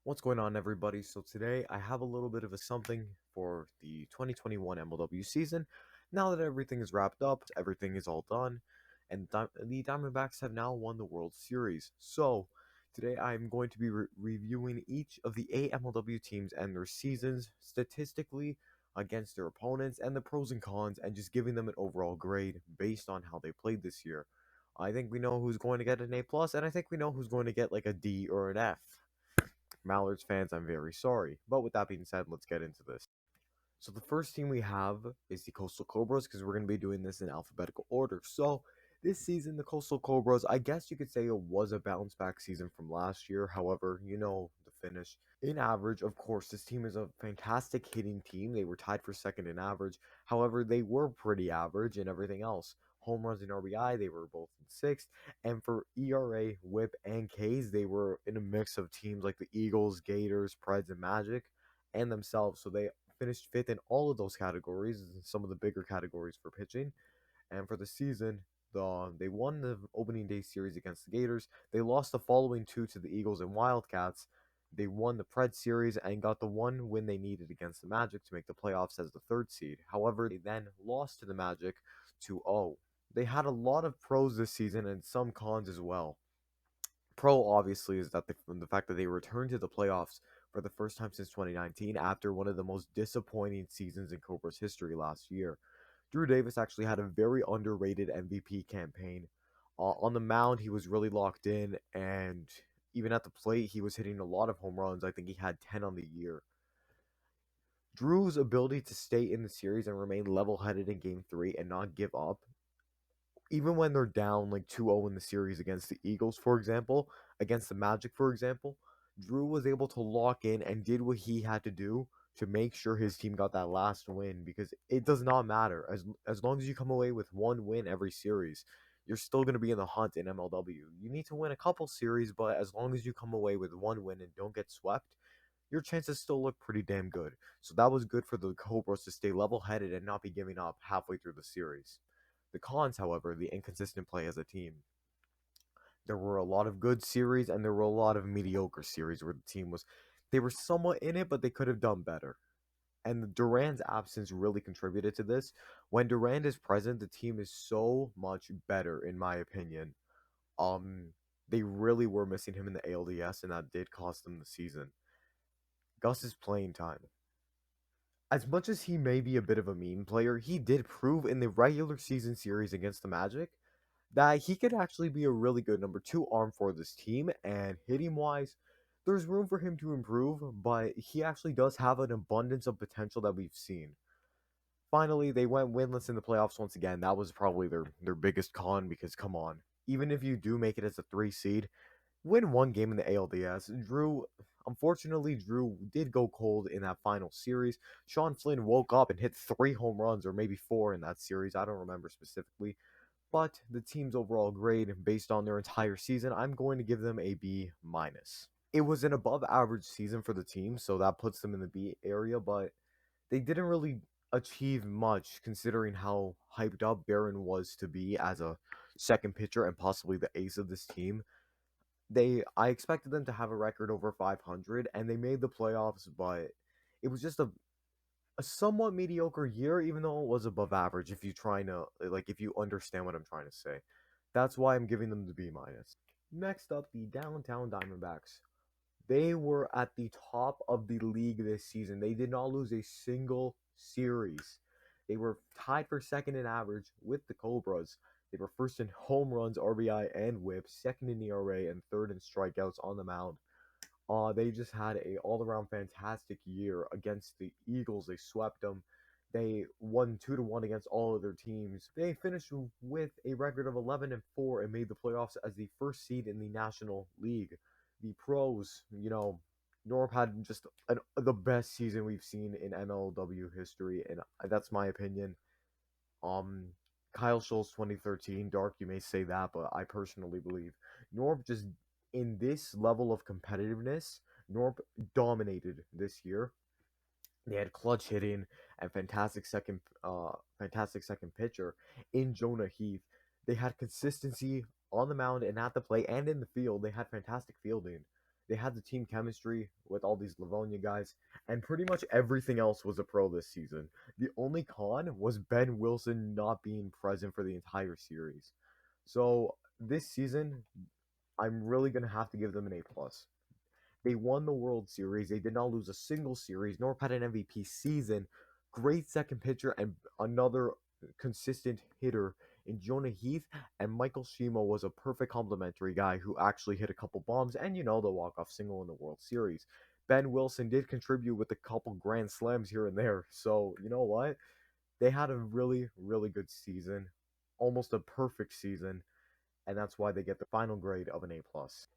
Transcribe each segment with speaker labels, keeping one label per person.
Speaker 1: What's going on, everybody? So today I have a little bit of a something for the 2021 MLW season. Now that everything is wrapped up, everything is all done, and the Diamondbacks have now won the World Series. So today I'm going to be reviewing each of the 8 MLW teams and their seasons statistically against their opponents and the pros and cons, and just giving them an overall grade based on how they played this year. I think we know who's going to get an A plus, and I think we know who's going to get like a D or an F. Mallards fans, I'm very sorry. But with that being said, let's get into this. So the first team we have is the Coastal Cobras, because we're going to be doing this in alphabetical order. So this season, the Coastal Cobras, I guess you could say it was a bounce back season from last year. However, you know the finish. In average, of course, this team is a fantastic hitting team. They were tied for second in average. However, they were pretty average in everything else. Home runs and RBI, they were both in sixth. And for ERA, WHIP, and Ks, they were in a mix of teams like the Eagles, Gators, Preds, and Magic, and themselves. So they finished fifth in all of those categories, some of the bigger categories for pitching. And for the season, they won the opening day series against the Gators. They lost the following two to the Eagles and Wildcats. They won the Pred series and got the one win they needed against the Magic to make the playoffs as the third seed. However, they then lost to the Magic 2-0. They had a lot of pros this season and some cons as well. Pro obviously is that the fact that they returned to the playoffs for the first time since 2019 after one of the most disappointing seasons in Cobra's history last year. Drew Davis actually had a very underrated MVP campaign. On the mound, he was really locked in, and even at the plate, he was hitting a lot of home runs. I think he had 10 on the year. Drew's ability to stay in the series and remain level headed in game three and not give up even when they're down like 2-0 in the series against the Eagles, for example, against the Magic, for example, Drew was able to lock in and did what he had to do to make sure his team got that last win, because it does not matter as long as you come away with one win every series, you're still going to be in the hunt in MLW. You need to win a couple series, but as long as you come away with one win and don't get swept, your chances still look pretty damn good. So that was good for the Cobras to stay level headed and not be giving up halfway through the series. The cons, however, the inconsistent play as a team. There were a lot of good series and there were a lot of mediocre series where the team was, they were somewhat in it, but they could have done better. And Durand's absence really contributed to this. When Durand is present, the team is so much better, in my opinion. Um, they really were missing him in the ALDS, and that did cost them the season. Gus's playing time. As much as he may be a bit of a meme player, he did prove in the regular season series against the Magic that he could actually be a really good number two arm for this team. And hitting wise, there's room for him to improve, but he actually does have an abundance of potential that we've seen. Finally, they went winless in the playoffs once again. That was probably their biggest con, because come on, even if you do make it as a 3 seed, win one game in the ALDS. Unfortunately, Drew did go cold in that final series. Sean Flynn woke up and hit 3 home runs, or maybe 4 in that series. I don't remember specifically. But the team's overall grade, based on their entire season, I'm going to give them a B minus. It was an above average season for the team, so that puts them in the B area, but they didn't really achieve much considering how hyped up Barron was to be as a second pitcher and possibly the ace of this team. I expected them to have a record over 500, and they made the playoffs, but it was just a somewhat mediocre year, even though it was above average. If you trying to if you understand what I'm trying to say, that's why I'm giving them the B minus. Next up, the Downtown Diamondbacks. They were at the top of the league this season. They did not lose a single series. They were tied for second in average with the Cobras. They were first in home runs, RBI, and WHIP, second in ERA, and third in strikeouts on the mound. They just had a all-around fantastic year against the Eagles. They swept them. They won 2-1 against all of their teams. They finished with a record of 11-4 and made the playoffs as the first seed in the National League. The pros, Norb had just the best season we've seen in MLW history, and that's my opinion. Um, Kyle Schultz 2013, Dark, you may say that, but I personally believe Norb just, in this level of competitiveness, Norb dominated this year. They had clutch hitting and fantastic second pitcher in Jonah Heath. They had consistency on the mound and at the plate and in the field. They had fantastic fielding. They had the team chemistry with all these Livonia guys, and pretty much everything else was a pro this season. The only con was Ben Wilson not being present for the entire series. So this season, I'm really gonna have to give them an A plus. They won the World Series. They did not lose a single series, nor had an MVP season. Great second pitcher and another consistent hitter in Jonah Heath, and Michael Shimo was a perfect complementary guy who actually hit a couple bombs and the walk-off single in the World Series. Ben Wilson did contribute with a couple grand slams here and there. So, you know what? They had a really, really good season, almost a perfect season, and that's why they get the final grade of an A plus.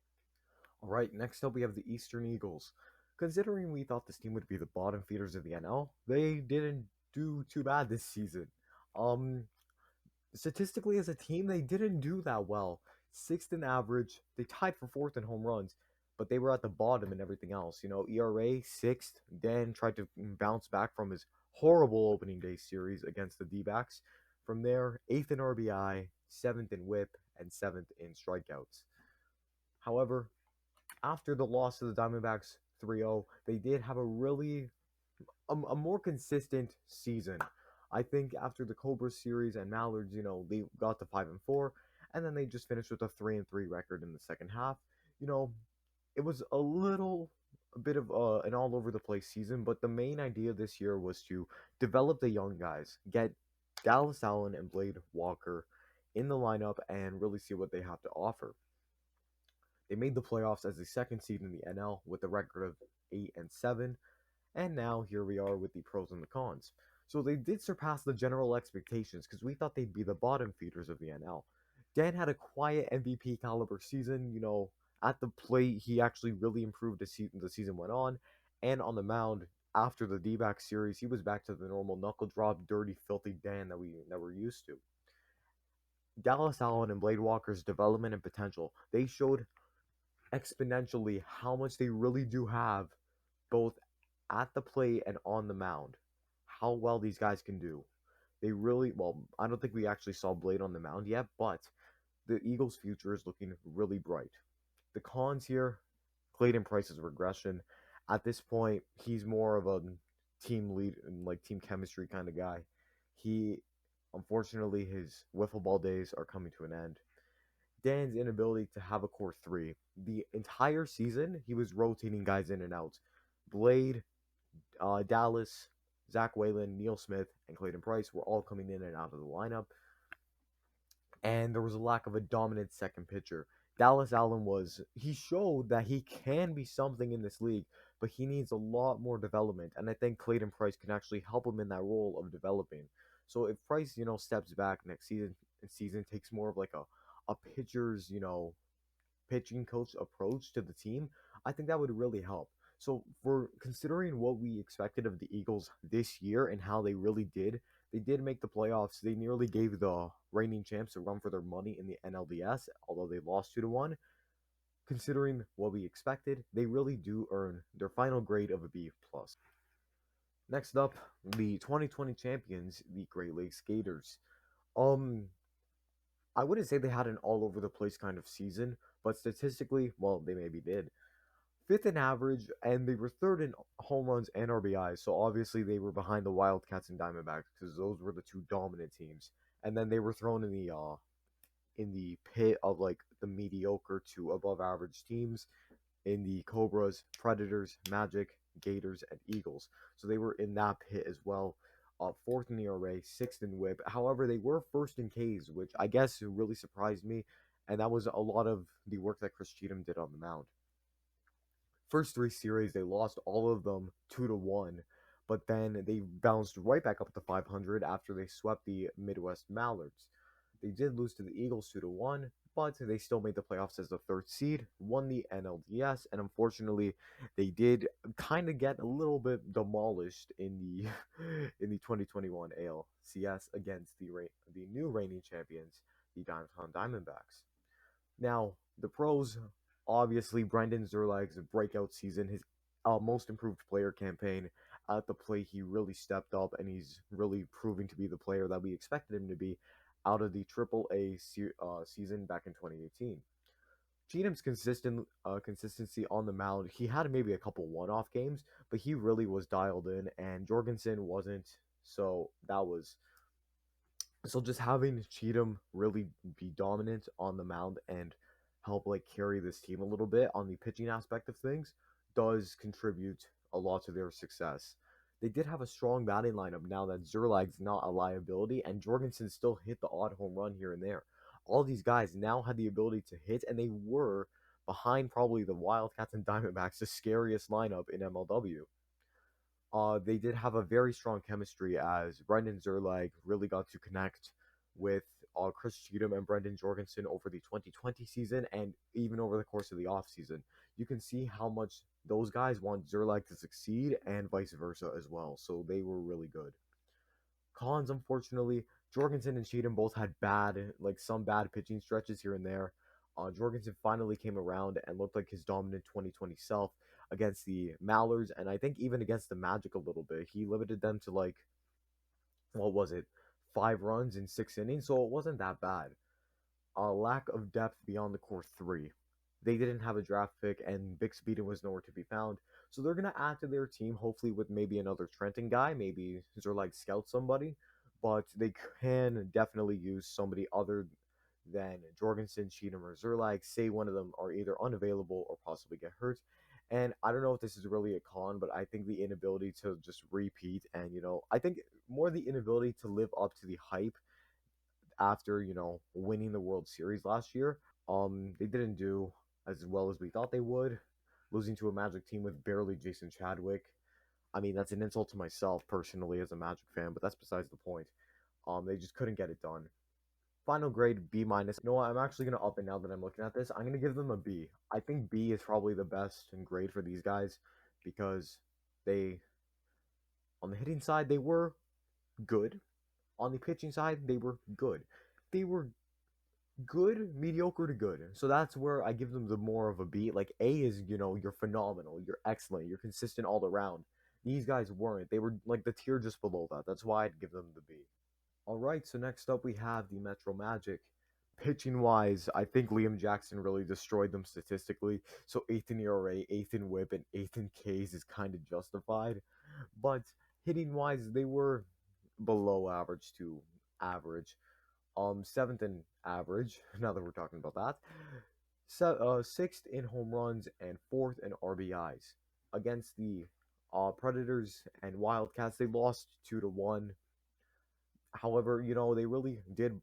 Speaker 1: All right, next up we have the Eastern Eagles. Considering we thought this team would be the bottom feeders of the NL, they didn't do too bad this season. Um, Statistically as a team, they didn't do that well. Sixth in average, they tied for fourth in home runs, but they were at the bottom in everything else. ERA sixth. Dan tried to bounce back from his horrible opening day series against the D-backs. From there, eighth in RBI, seventh in WHIP, and seventh in strikeouts. However, after the loss to the Diamondbacks 3-0, they did have a more consistent season. I think after the Cobras series and Mallards, they got to 5-4, and then they just finished with a 3-3 record in the second half. You know, it was a bit of an all over the place season, but the main idea this year was to develop the young guys, get Dallas Allen and Blade Walker in the lineup, and really see what they have to offer. They made the playoffs as the second seed in the NL with a record of 8-7, and now here we are with the pros and the cons. So they did surpass the general expectations because we thought they'd be the bottom feeders of the NL. Dan had a quiet MVP caliber season. At the plate, he actually really improved as the season went on, and on the mound after the D-back series, he was back to the normal knuckle drop, dirty, filthy Dan that we're used to. Dallas Allen and Blade Walker's development and potential, they showed exponentially how much they really do have both at the plate and on the mound. How well these guys can do. They really, well, I don't think we actually saw Blade on the mound yet, but the Eagles' future is looking really bright. The cons here, Clayton Price's regression. At this point, he's more of a team lead and like team chemistry kind of guy. He, unfortunately, his wiffle ball days are coming to an end. Dan's inability to have a core three. The entire season, he was rotating guys in and out. Blade, Dallas, Zach Whalen, Neil Smith, and Clayton Price were all coming in and out of the lineup. And there was a lack of a dominant second pitcher. Dallas Allen he showed that he can be something in this league, but he needs a lot more development. And I think Clayton Price can actually help him in that role of developing. So if Price, steps back next season takes more of like a pitcher's, pitching coach approach to the team, I think that would really help. So for considering what we expected of the Eagles this year and how they did make the playoffs. They nearly gave the reigning champs a run for their money in the NLDS, although they lost 2-1. Considering what we expected, they really do earn their final grade of a B plus. Next up, the 2020 champions, the Great Lakes Gators. I wouldn't say they had an all over the place kind of season, but statistically, well, they maybe did. Fifth in average, and they were third in home runs and RBIs. So obviously they were behind the Wildcats and Diamondbacks because those were the two dominant teams. And then they were thrown in the pit of like the mediocre to above average teams in the Cobras, Predators, Magic, Gators, and Eagles. So they were in that pit as well. Fourth in ERA, sixth in WHIP. However, they were first in Ks, which I guess really surprised me, and that was a lot of the work that Chris Cheatham did on the mound. First three series, they lost all of them 2-1, but then they bounced right back up to 500 after they swept the Midwest Mallards. They did lose to the Eagles 2-1, but they still made the playoffs as the third seed, won the NLDS, and unfortunately, they did kind of get a little bit demolished in the in the 2021 ALCS against the new reigning champions, the Downtown Diamondbacks. Now, the pros, obviously, Brendan Zerlag's breakout season, his most improved player campaign. At the plate, he really stepped up, and he's really proving to be the player that we expected him to be out of the AAA season back in 2018. Cheatham's consistency on the mound, he had maybe a couple one-off games, but he really was dialed in, and Jorgensen wasn't. So that was so just having Cheatham really be dominant on the mound and help like carry this team a little bit on the pitching aspect of things does contribute a lot to their success. They did have a strong batting lineup now that Zerlag's not a liability, and Jorgensen still hit the odd home run here and there. All these guys now had the ability to hit, and they were behind probably the Wildcats and Diamondbacks, the scariest lineup in MLW. They did have a very strong chemistry as Brendan Zerlag really got to connect with Chris Cheatham and Brendan Jorgensen over the 2020 season and even over the course of the offseason. You can see how much those guys want Zerlag to succeed and vice versa as well. So they were really good. Cons, unfortunately, Jorgensen and Cheatham both had some bad pitching stretches here and there. Jorgensen finally came around and looked like his dominant 2020 self against the Mallards, and I think even against the Magic a little bit. He limited them to like, what was it, 5 runs in 6 innings, so it wasn't that bad. A lack of depth beyond the core three. They didn't have a draft pick, and Bixby was nowhere to be found. So they're going to add to their team, hopefully with maybe another Trenton guy, maybe Zerlag scout somebody. But they can definitely use somebody other than Jorgensen, Cheatham, or Zerlag. Say one of them are either unavailable or possibly get hurt. And I don't know if this is really a con, but I think the inability to just repeat and, I think more the inability to live up to the hype after, winning the World Series last year. They didn't do as well as we thought they would, losing to a Magic team with barely Jason Chadwick. I mean, that's an insult to myself personally as a Magic fan, but that's besides the point. They just couldn't get it done. Final grade B minus. You know what? I'm actually gonna up it now that I'm looking at this. I'm gonna give them a B. I think B is probably the best grade for these guys because they, on the hitting side, they were good. On the pitching side, they were good. They were good, mediocre to good. So that's where I give them the more of a B. Like A is, you're phenomenal, you're excellent, you're consistent all around. These guys weren't. They were like the tier just below that. That's why I'd give them the B. All right, so next up we have the Metro Magic. Pitching wise, I think Liam Jackson really destroyed them statistically. So eighth in ERA, eighth in WHIP, and eighth in Ks is kind of justified. But hitting wise, they were below average to average. Seventh in average. Now that we're talking about that, sixth in home runs and fourth in RBIs against the Predators and Wildcats. They lost 2-1. However, they really did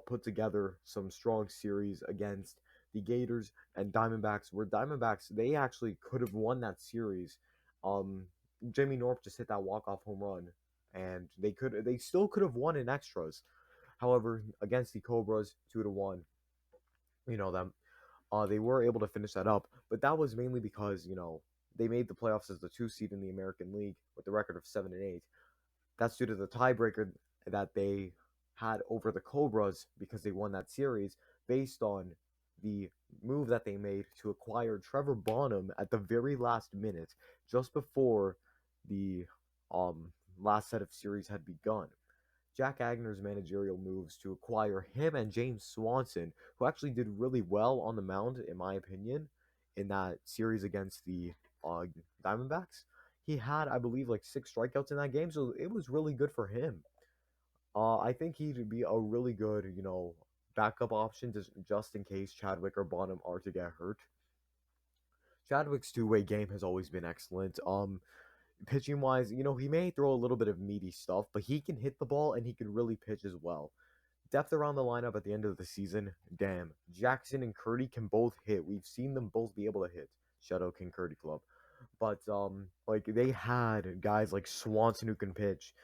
Speaker 1: put together some strong series against the Gators and Diamondbacks. Where Diamondbacks they actually could have won that series. Um, Jamie Norp just hit that walk-off home run, and they still could have won in extras. However, against the Cobras, 2-1, them, they were able to finish that up. But that was mainly because they made the playoffs as the 2 seed in the American League with the record of 7-8. That's due to the tiebreaker that they had over the Cobras because they won that series based on the move that they made to acquire Trevor Bonham at the very last minute, just before the last set of series had begun. Jack Agner's managerial moves to acquire him and James Swanson, who actually did really well on the mound, in my opinion, in that series against the uh, Diamondbacks. He had, I believe, like 6 strikeouts in that game, so it was really good for him. I think he'd be a really good, backup option just in case Chadwick or Bonham are to get hurt. Chadwick's two-way game has always been excellent. Pitching wise, he may throw a little bit of meaty stuff, but he can hit the ball and he can really pitch as well. Depth around the lineup at the end of the season, damn. Jackson and Curdy can both hit. We've seen them both be able to hit. Shadow King Curdy Club. But like they had guys like Swanson who can pitch,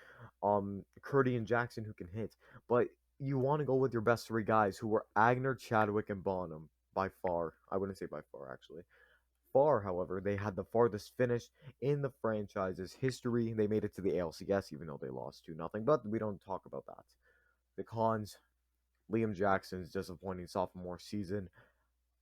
Speaker 1: Curdy and Jackson who can hit. But you want to go with your best 3 guys who were Agner, Chadwick, and Bonham by far. I wouldn't say by far actually. Far, however, they had the farthest finish in the franchise's history. They made it to the ALCS even though they lost 2-0, but we don't talk about that. The cons, Liam Jackson's disappointing sophomore season.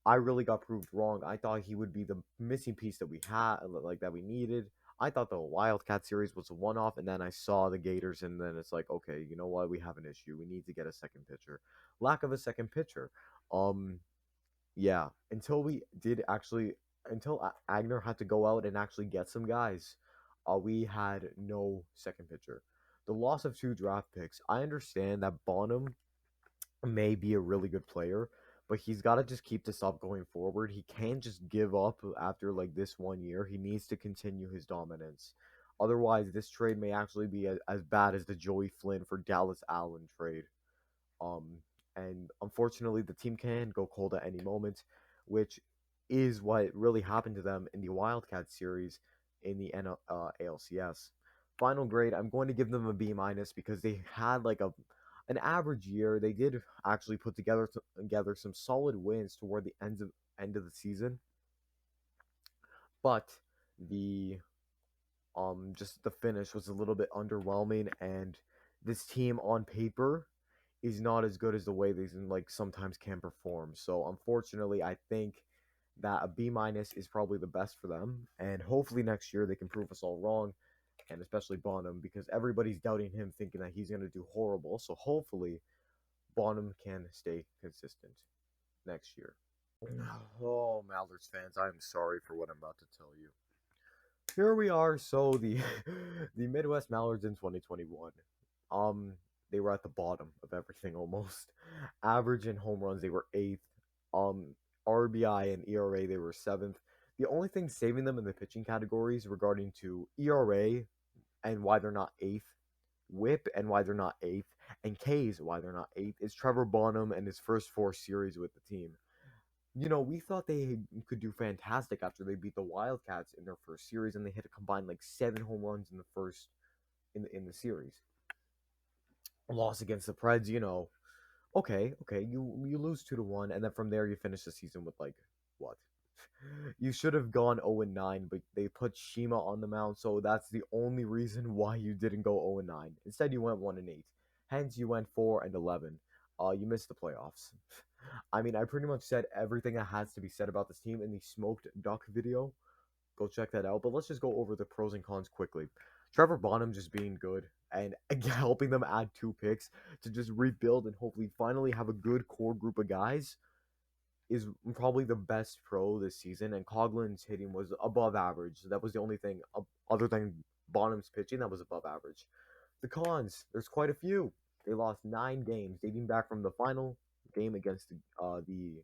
Speaker 1: I really got proved wrong. I thought he would be the missing piece that we had, like that we needed. I thought the Wildcat series was a one-off, and then I saw the Gators, and then it's like, okay, you know what? We have an issue. We need to get a second pitcher. Lack of a second pitcher. Um, Yeah, until we did actually, until Agner had to go out and actually get some guys, we had no second pitcher. The loss of two draft picks. I understand that Bonham may be a really good player, but he's got to just keep this up going forward. He can't just give up after like this 1 year. He needs to continue his dominance. Otherwise, this trade may actually be as bad as the Joey Flynn for Dallas Allen trade. Um, and unfortunately, the team can go cold at any moment, which is what really happened to them in the Wildcats series in the ALCS. Final grade, I'm going to give them a B minus because they had like an average year. They did actually put together some solid wins toward the end of the season, but the just the finish was a little bit underwhelming, and this team on paper is not as good as the way they like sometimes can perform. So unfortunately, I think that a B minus is probably the best for them, and hopefully next year they can prove us all wrong, and especially Bonham because everybody's doubting him, thinking that he's going to do horrible. So hopefully Bonham can stay consistent next year. Oh, Mallards fans, I am sorry for what I'm about to tell you. Here we are. So the the Midwest Mallards in 2021. Um, they were at the bottom of everything almost. Average in home runs, they were eighth. RBI and ERA, they were seventh. The only thing saving them in the pitching categories regarding to ERA and why they're not eighth, WHIP and why they're not eighth, and K's why they're not eighth is Trevor Bonham and his first four series with the team. We thought they could do fantastic after they beat the Wildcats in their first series, and they hit a combined like 7 home runs in the first in the series. Loss against the Preds, okay, you lose 2-1, and then from there you finish the season with like what? You should have gone 0-9, but they put Shima on the mound, so that's the only reason why you didn't go 0-9. Instead, you went 1-8. Hence, you went 4-11. You missed the playoffs. I mean, I pretty much said everything that has to be said about this team in the smoked duck video. Go check that out. But let's just go over the pros and cons quickly. Trevor Bonham just being good and helping them add 2 picks to just rebuild and hopefully finally have a good core group of guys is probably the best pro this season. And Coughlin's hitting was above average. That was the only thing other than Bonham's pitching that was above average. The cons, there's quite a few. They lost 9 games dating back from the final game against the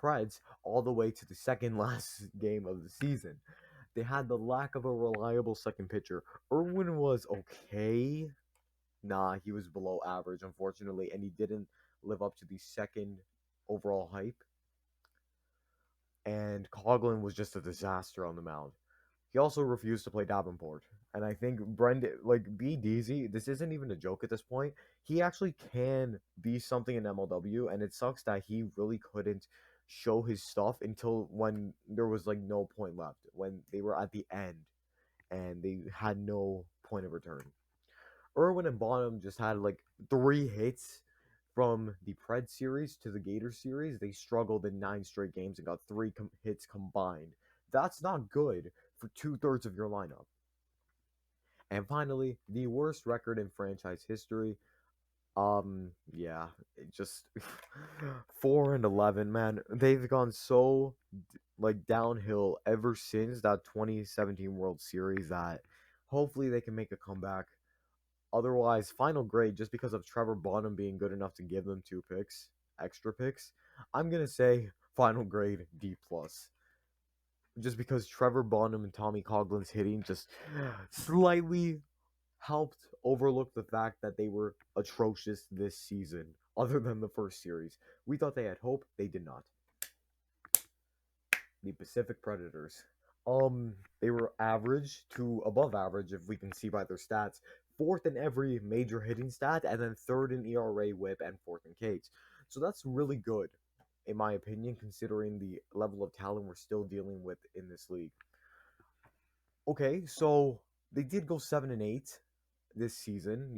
Speaker 1: Preds all the way to the second last game of the season. They had the lack of a reliable second pitcher. Irwin was okay. Nah, he was below average, unfortunately, and he didn't live up to the second overall hype. And Coughlin was just a disaster on the mound. He also refused to play Davenport. And I think Brendan, like B Deasy, this isn't even a joke at this point. He actually can be something in MLW, and it sucks that he really couldn't show his stuff until when there was like no point left, when they were at the end and they had no point of return. Irwin and Bonham just had like 3 hits from the Pred series to the Gators series. They struggled in 9 straight games and got 3 hits combined. That's not good for 2/3 of your lineup. And finally, the worst record in franchise history. Yeah, it just 4-11, man. They've gone so like downhill ever since that 2017 World Series that hopefully they can make a comeback. Otherwise, final grade, just because of Trevor Bonham being good enough to give them 2 picks, extra picks, I'm gonna say final grade D plus. Just because Trevor Bonham and Tommy Coughlin's hitting just slightly helped overlook the fact that they were atrocious this season, other than the first series. We thought they had hope, they did not. The Pacific Predators. They were average to above average, if we can see by their stats. Fourth in every major hitting stat, and then third in ERA, WHIP, and fourth in Ks. So that's really good, in my opinion, considering the level of talent we're still dealing with in this league. Okay, so they did go 7-8 this season.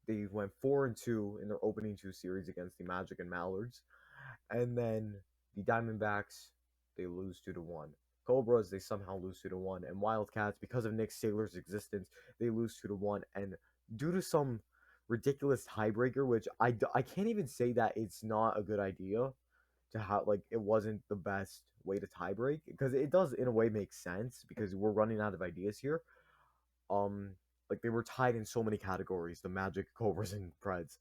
Speaker 1: They went 4-2 in their opening 2 series against the Magic and Mallards. And then the Diamondbacks, they lose 2-1. Cobras, they somehow lose 2-1. And Wildcats, because of Nick Saylor's existence, they lose 2-1. And due to some ridiculous tiebreaker, which I can't even say that it's not a good idea. to how like it wasn't the best way to tie break because it does in a way make sense because we're running out of ideas here. Um, like they were tied in so many categories, the Magic, Cobras, and Preds,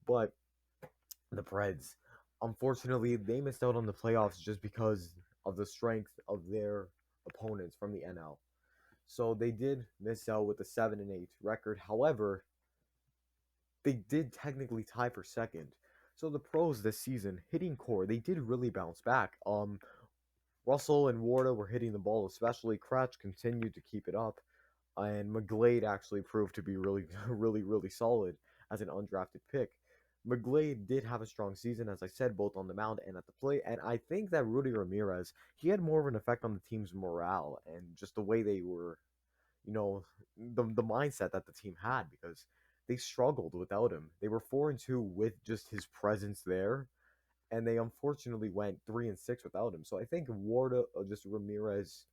Speaker 1: but the Preds, unfortunately, they missed out on the playoffs just because of the strength of their opponents from the NL. So they did miss out with a 7-8 record. However, they did technically tie for second. So the pros this season, hitting core, they did really bounce back. Russell and Warda were hitting the ball, especially Cratch continued to keep it up, and McGlade actually proved to be really, really solid as an undrafted pick. McGlade did have a strong season, as I said, both on the mound and at the plate, and I think that Rudy Ramirez, he had more of an effect on the team's morale and just the way they were, you know, the mindset that the team had because they struggled without him. They were 4-2 with just his presence there, and they unfortunately went 3-6 without him. So I think Warda, just Ramirez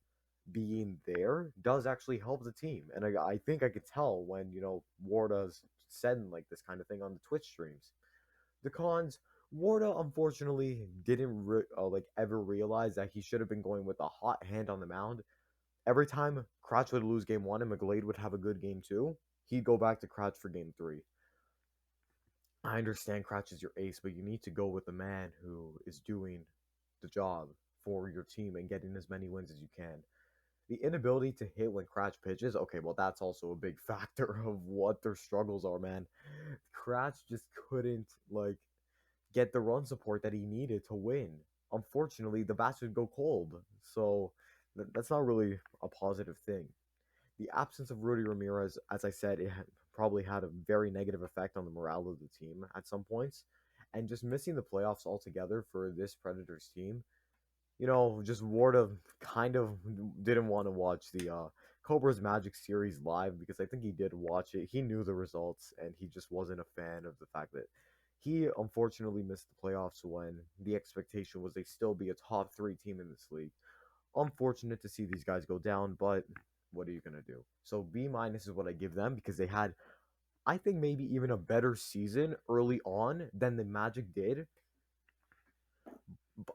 Speaker 1: being there does actually help the team. And I think I could tell when, Warda's said like this kind of thing on the Twitch streams. The cons, Warda unfortunately didn't like ever realize that he should have been going with a hot hand on the mound. Every time Crouch would lose game one and McGlade would have a good game two, he'd go back to Crouch for game three. I understand Crouch is your ace, but you need to go with the man who is doing the job for your team and getting as many wins as you can. The inability to hit when Crouch pitches, okay, well, that's also a big factor of what their struggles are, man. Crouch just couldn't, like, get the run support that he needed to win. Unfortunately, the bats would go cold, so that's not really a positive thing. The absence of Rudy Ramirez, as I said, probably had a very negative effect on the morale of the team at some points. And just missing the playoffs altogether for this Predators team, just Warda kind of didn't want to watch the Cobras Magic series live because I think he did watch it. He knew the results and he just wasn't a fan of the fact that he unfortunately missed the playoffs when the expectation was they still be a top three team in this league. Unfortunate to see these guys go down, but what are you gonna do? So B minus is what I give them because they had, I think, maybe even a better season early on than the Magic did.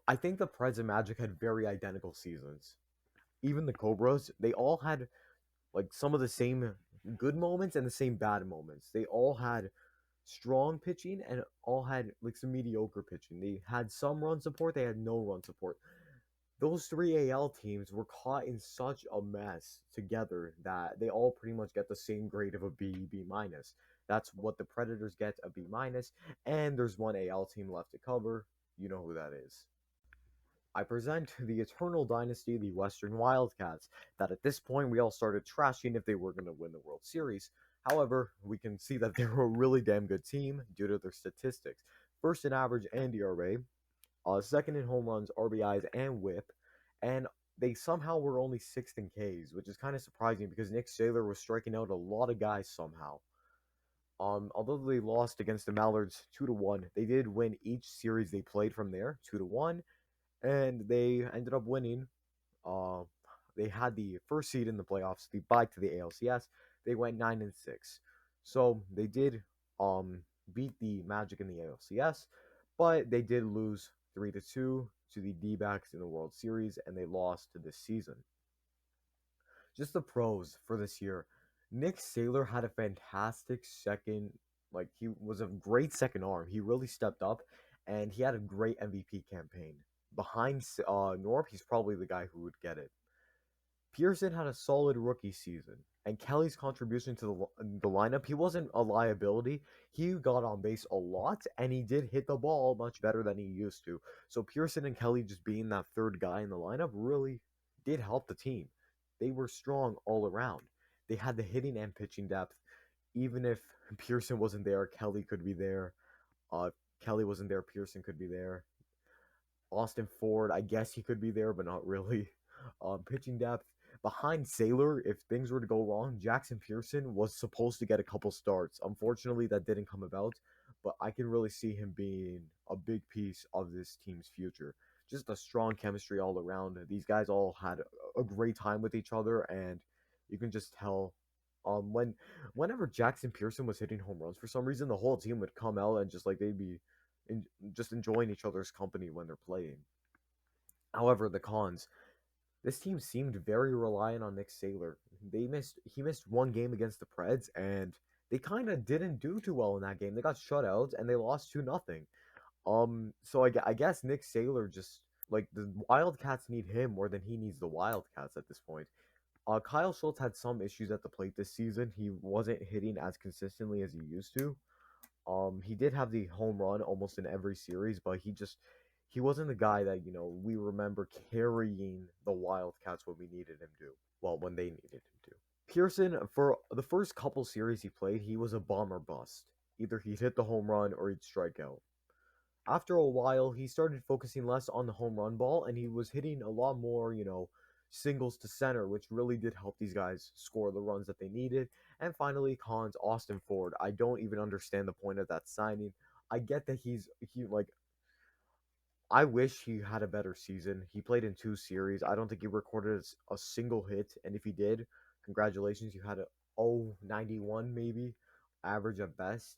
Speaker 1: I think the Preds and Magic had very identical seasons. Even the Cobras, they all had like some of the same good moments and the same bad moments. They all had strong pitching and all had like some mediocre pitching. They had some run support, they had no run support. Those three AL teams were caught in such a mess together that they all pretty much get the same grade of a B, B minus. That's what the Predators get, a B minus, and there's one AL team left to cover. You know who that is. I present the eternal dynasty, the Western Wildcats, that at this point we all started trashing if they were going to win the World Series. However, we can see that they were a really damn good team due to their statistics. First in average and ERA, second in home runs, RBIs, and WHIP, and they somehow were only sixth in Ks, which is kind of surprising because Nick Saylor was striking out a lot of guys somehow. Although they lost against the Mallards 2-1, they did win each series they played from there 2-1, and they ended up winning. Uh, they had the first seed in the playoffs, the bye to the ALCS. They went 9-6, so they did beat the Magic in the ALCS, but they did lose 3-2 to the D-backs in the World Series, and they lost this season. Just the pros for this year. Nick Saylor had a fantastic second, like he was a great second arm. He really stepped up, and he had a great MVP campaign. Behind Norp, he's probably the guy who would get it. Pearson had a solid rookie season, and Kelly's contribution to the lineup, he wasn't a liability. He got on base a lot, and he did hit the ball much better than he used to. So Pearson and Kelly just being that third guy in the lineup really did help the team. They were strong all around. They had the hitting and pitching depth. Even if Pearson wasn't there, Kelly could be there. Uh, Kelly wasn't there, Pearson could be there. Austin Ford, I guess he could be there, but not really. Pitching depth behind Saylor, if things were to go wrong, Jackson Pearson was supposed to get a couple starts. Unfortunately, that didn't come about, but I can really see him being a big piece of this team's future. Just a strong chemistry all around. These guys all had a great time with each other, and you can just tell. Whenever Jackson Pearson was hitting home runs, for some reason the whole team would come out and just like they'd be just enjoying each other's company when they're playing. However, the cons, this team seemed very reliant on Nick Saylor. He missed one game against the Preds, and they kind of didn't do too well in that game. They got shut out and they lost 2-0. So I guess Nick Saylor just, like, the Wildcats need him more than he needs the Wildcats at this point. Kyle Schultz had some issues at the plate this season. He wasn't hitting as consistently as he used to. He did have the home run almost in every series, but he wasn't the guy that, we remember carrying the Wildcats when we needed him to. Well, when they needed him to. Pearson, for the first couple series he played, he was a bomb or bust. Either he'd hit the home run or he'd strike out. After a while, he started focusing less on the home run ball, and he was hitting a lot more, singles to center, which really did help these guys score the runs that they needed. And finally, cons, Austin Ford. I don't even understand the point of that signing. I get that I wish he had a better season. He played in 2 series. I don't think he recorded a single hit, and if he did, congratulations, you had a 0.91 maybe, average at best,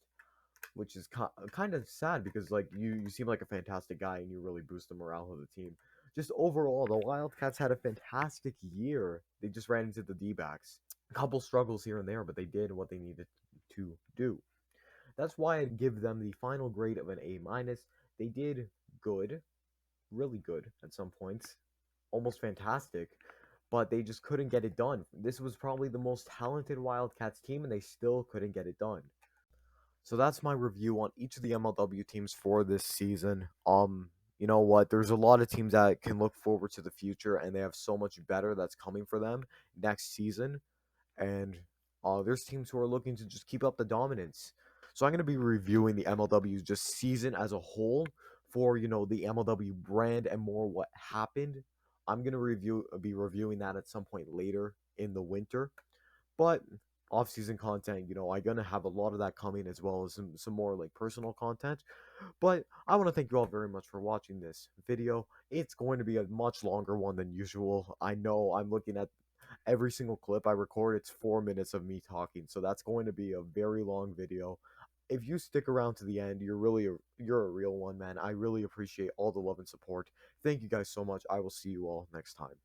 Speaker 1: which is kind of sad because, like, you seem like a fantastic guy and you really boost the morale of the team. Just overall, the Wildcats had a fantastic year. They just ran into the D-backs. A couple struggles here and there, but they did what they needed to do. That's why I'd give them the final grade of an A-. They did good, really good at some points, almost fantastic, but they just couldn't get it done. This was probably the most talented Wildcats team, and they still couldn't get it done. So that's my review on each of the MLW teams for this season. You know what? There's a lot of teams that can look forward to the future, and they have so much better that's coming for them next season. And there's teams who are looking to just keep up the dominance. So I'm going to be reviewing the MLW just season as a whole for, the MLW brand and more what happened. I'm going to be reviewing that at some point later in the winter. But off-season content, I'm gonna have a lot of that coming, as well as some more like personal content. But I want to thank you all very much for watching this video. It's going to be a much longer one than usual. I know, I'm looking at every single clip I record. It's 4 minutes of me talking, so that's going to be a very long video. If you stick around to the end, you're a real one, man. I really appreciate all the love and support. Thank you guys so much. I will see you all next time.